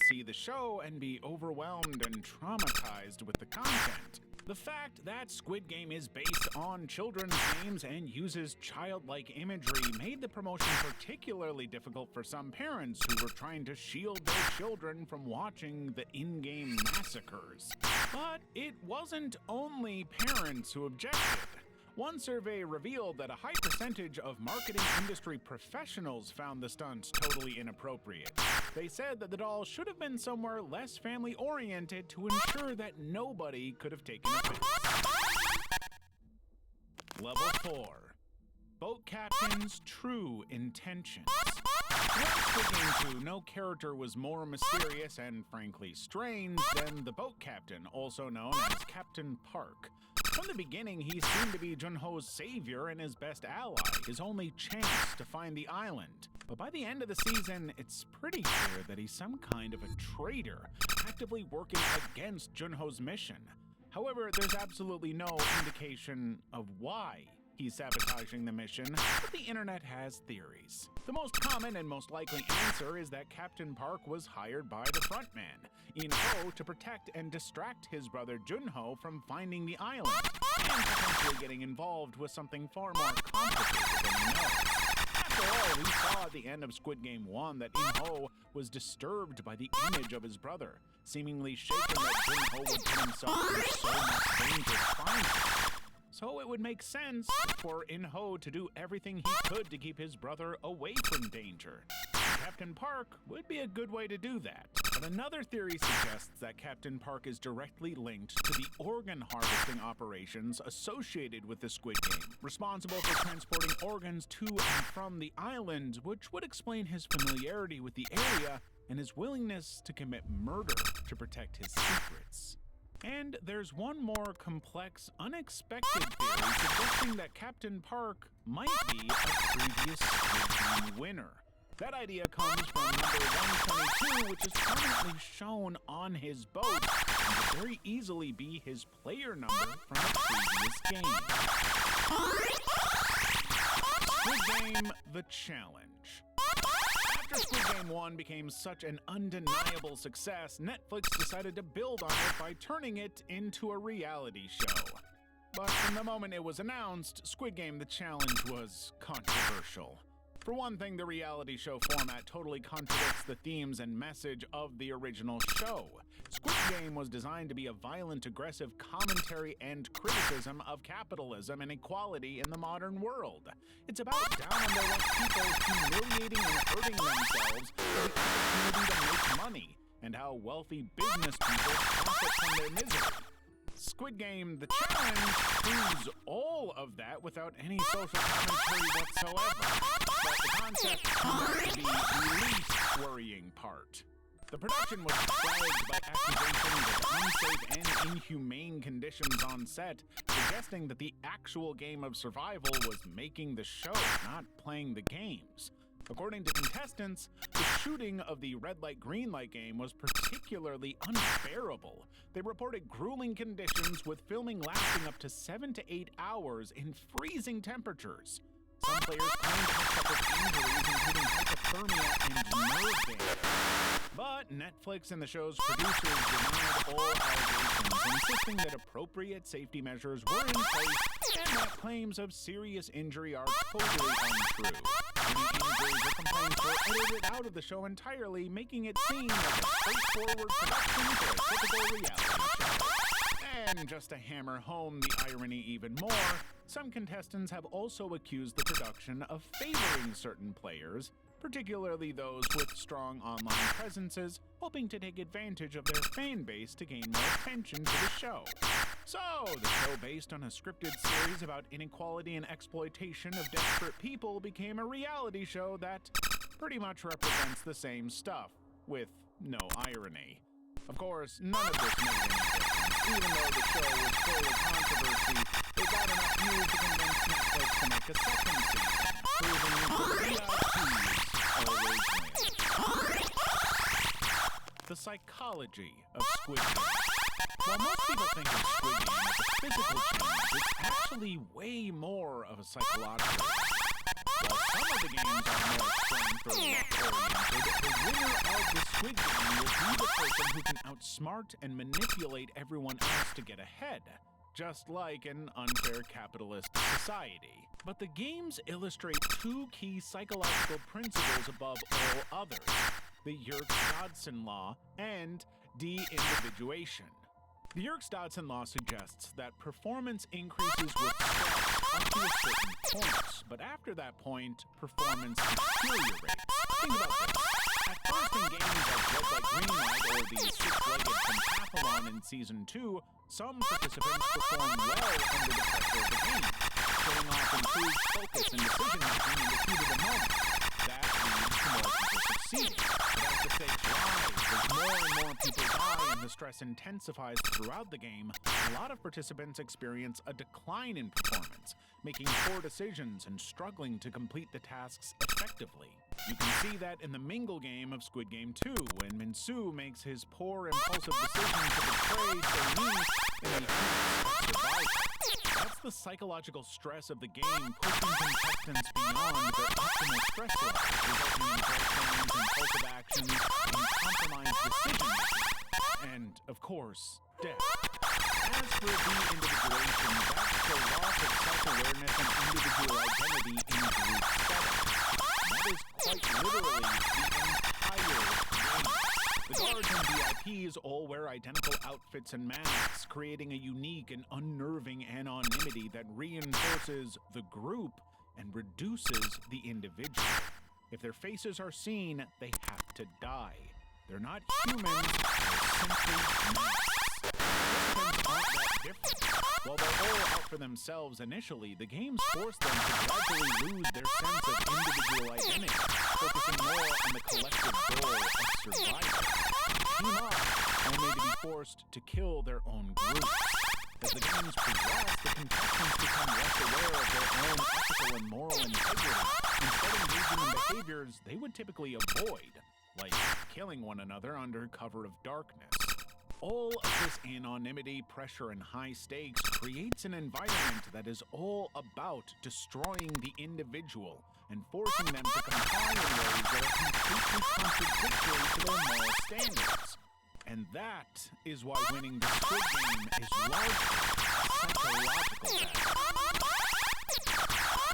see the show and be overwhelmed and traumatized with the content. The fact that Squid Game is based on children's games and uses childlike imagery made the promotion particularly difficult for some parents who were trying to shield their children from watching the in-game massacres. But it wasn't only parents who objected. One survey revealed that a high percentage of marketing industry professionals found the stunts totally inappropriate. They said that the doll should have been somewhere less family-oriented to ensure that nobody could have taken offense. Level 4. Boat Captain's True Intentions. Throughout Squid Game 2, no character was more mysterious and frankly strange than the boat captain, also known as Captain Park. From the beginning, he seemed to be Junho's savior and his best ally, his only chance to find the island. But by the end of the season, it's pretty clear that he's some kind of a traitor, actively working against Junho's mission. However, there's absolutely no indication of why he's sabotaging the mission, but the internet has theories. The most common and most likely answer is that Captain Park was hired by the frontman, In-ho, to protect and distract his brother Junho from finding the island, and potentially getting involved with something far more complicated than he knows. After all, we saw at the end of Squid Game 1 that In-ho was disturbed by the image of his brother, seemingly shaken that Junho would put himself in so much danger to find him. So it would make sense for In-ho to do everything he could to keep his brother away from danger. And Captain Park would be a good way to do that. But another theory suggests that Captain Park is directly linked to the organ harvesting operations associated with the Squid Game, responsible for transporting organs to and from the island, which would explain his familiarity with the area and his willingness to commit murder to protect his secrets. And there's one more complex, unexpected theory suggesting that Captain Park might be a previous Squid Game winner. That idea comes from number 122, which is prominently shown on his boat, and could very easily be his player number from a previous game. Squid Game: The Challenge. After Squid Game 1 became such an undeniable success, Netflix decided to build on it by turning it into a reality show. But from the moment it was announced, Squid Game: The Challenge was controversial. For one thing, the reality show format totally contradicts the themes and message of the original show. Squid Game was designed to be a violent, aggressive commentary and criticism of capitalism and equality in the modern world. It's about down-on-their-luck people humiliating and hurting themselves for the opportunity to make money, and how wealthy business people profit from their misery. Squid Game: The Challenge proves all of that without any social commentary whatsoever. But the concept turned out to be the least worrying part. The production was plagued by accusations of unsafe and inhumane conditions on set, suggesting that the actual game of survival was making the show, not playing the games. According to contestants, the shooting of the red light, green light game was particularly unbearable. They reported grueling conditions, with filming lasting up to 7 to 8 hours in freezing temperatures. Some players claimed to have suffered injuries, including hypothermia and nerve damage. But Netflix and the show's producers denied all allegations, insisting that appropriate safety measures were in place and that claims of serious injury are totally untrue. Any injuries or complaints were edited out of the show entirely, making it seem like a straightforward production for a typical reality show. And just to hammer home the irony even more, some contestants have also accused the production of favoring certain players, particularly those with strong online presences, hoping to take advantage of their fan base to gain more attention to the show. So, the show, based on a scripted series about inequality and exploitation of desperate people, became a reality show that pretty much represents the same stuff, with no irony. Of course, none of this made any difference. Even though the show was full of controversy, it got enough views to convince Netflix to make a second season, proving the VIPs always win. The psychology of Squid Game. While most people think of Squid Game as a physical challenge, it's actually way more of a psychological one. While some of the games are more strength or luck-oriented, the winner of this Squid Game will be the person who can outsmart and manipulate everyone else to get ahead, just like an unfair capitalist society. But the games illustrate two key psychological principles above all others: the Yerkes-Dodson law and de-individuation. The Yerkes-Dodson law suggests that performance increases with stress up to a certain point, but after that point, performance deteriorates. Think about this. At first, in games like Red Light Green Light or the Six-Legged Pentathlon in Season 2, some participants perform well under the pressure of the game, showing off improved focus and decision-making in the heat of the moment. That leads to more people succeeding. But as the stakes rise, as more and more people die and the stress intensifies throughout the game, a lot of participants experience a decline in performance, making poor decisions and struggling to complete the tasks effectively. You can see that in the Mingle game of Squid Game 2, when Minsu makes his poor, impulsive decision to betray Somi in the heat of survival. That's the psychological stress of the game pushing contestants beyond their optimal stress level, resulting in breakdowns, impulsive actions, and compromised decision-making. And, of course, death. As for de-individuation, that's the loss of self-awareness and individual identity in group settings. That is quite literally the entire game. The guards and VIPs all wear identical outfits and masks, creating a unique and unnerving anonymity that reinforces the group and reduces the individual. If their faces are seen, they have to die. They're not humans, they're simply masks. Participants aren't that different. While they're all out for themselves initially, the games force them to gradually lose their sense of individual identity, focusing more on the collective goal of survival. Team up, only to be forced to kill their own group. As the games progress, the contestants become less aware of their own ethical and moral integrity, instead engaging in behaviors they would typically avoid, like killing one another under cover of darkness. All of this anonymity, pressure, and high stakes creates an environment that is all about destroying the individual and forcing them to comply in ways that are completely contradictory to their moral standards. And that is why winning the Squid Game is largely a psychological battle.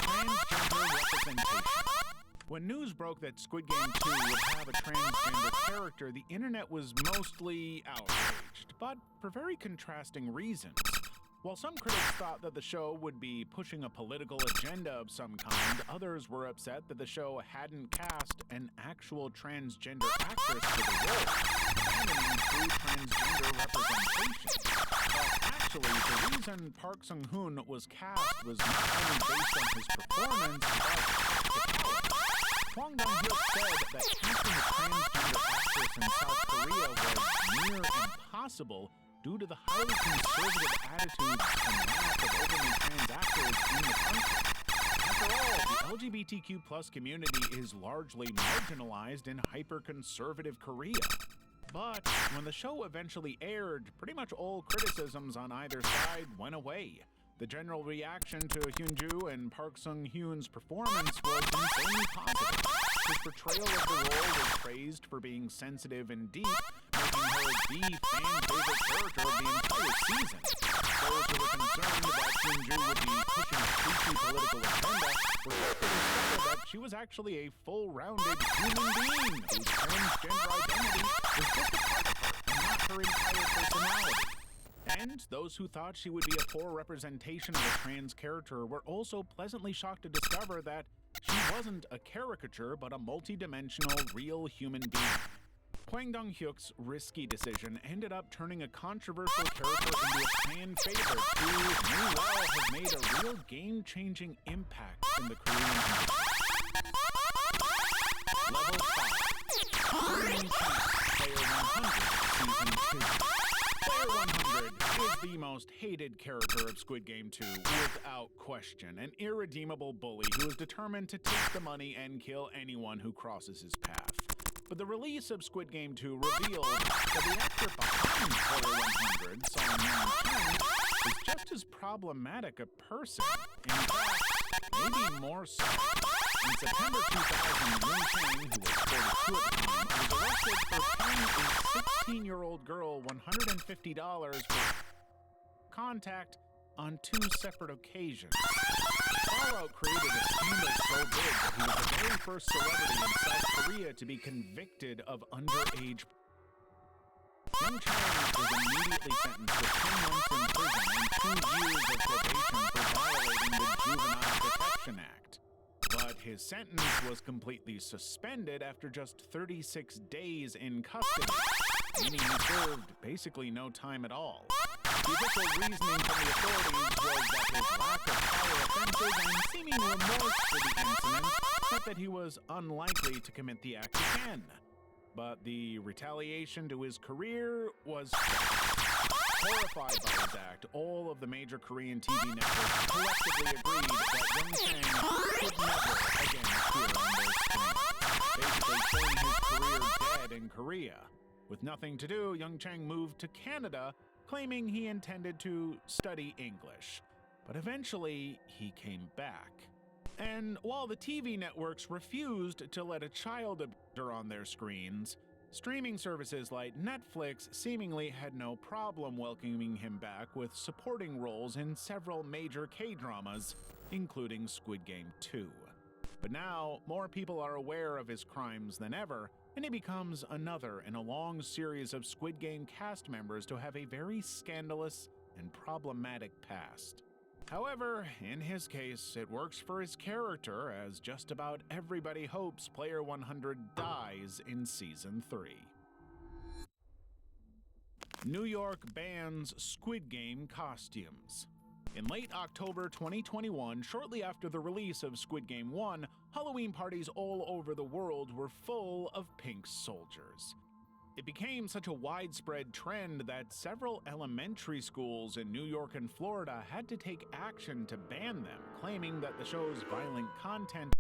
Transgender representation. When news broke that Squid Game 2 would have a transgender character, the internet was mostly outraged, but for very contrasting reasons. While some critics thought that the show would be pushing a political agenda of some kind, others were upset that the show hadn't cast an actual transgender actress for the role, abandoning true transgender representation. But actually, the reason Park Sung-hoon was cast was not only based on his performance, but practicality. Hwang Dong-hyuk said that casting a transgender actress in South Korea was near impossible due to the highly conservative attitudes and lack of openly trans actors in the country. After all, the LGBTQ+ community is largely marginalized in hyper-conservative Korea. But when the show eventually aired, pretty much all criticisms on either side went away. The general reaction to Hyunju and Park Sung-hoon's performance was insanely positive. His portrayal of the role was praised for being sensitive and deep, making her the fan-favorite character of the entire season. Those who were concerned that Hyunju would be pushing a preachy political agenda were quick to discover that she was actually a full-rounded human being whose transgender identity was just a part of her and not her entire personality. And those who thought she would be a poor representation of a trans character were also pleasantly shocked to discover that she wasn't a caricature but a multi-dimensional, real human being. Hwang Dong-hyuk's risky decision ended up turning a controversial character into a fan favorite who may well have made a real game-changing impact in the Korean industry. Level 5. Korean Champ, Player 100, Season 2. Player 100 is the most hated character of Squid Game 2, without question. An irredeemable bully who is determined to take the money and kill anyone who crosses his path. But the release of Squid Game 2 revealed that the actor behind Player 100, Song Young-chan, is just as problematic a person. In fact, maybe more so. In September 2000, Yung Chang, who was 42 at the time, was arrested for paying a 16-year-old girl $150 for contact on 2 separate occasions. Fallout created a scandal so big that he was the very first celebrity in South Korea to be convicted of underage. Yung Chang was immediately sentenced to 10 months in prison and 2 years of probation for violating the Juvenile Protection Act. But his sentence was completely suspended after just 36 days in custody, meaning he served basically no time at all. The official reasoning from the authorities was that his lack of prior offenses and seeming remorse for the incident meant that he was unlikely to commit the act again. But the retaliation to his career was horrified by his act. All of the major Korean TV networks collectively agreed that Yung Chang could never again appear on their screen, basically showing his career dead in Korea. With nothing to do, Yung Chang moved to Canada, claiming he intended to study English. But eventually, he came back. And while the TV networks refused to let a child appear on their screens, streaming services like Netflix seemingly had no problem welcoming him back with supporting roles in several major K-dramas, including Squid Game 2. But now, more people are aware of his crimes than ever, and he becomes another in a long series of Squid Game cast members to have a very scandalous and problematic past. However, in his case, it works for his character, as just about everybody hopes Player 100 dies in Season 3. New York bans Squid Game costumes. In late October 2021, shortly after the release of Squid Game 1, Halloween parties all over the world were full of pink soldiers. It became such a widespread trend that several elementary schools in New York and Florida had to take action to ban them, claiming that the show's violent content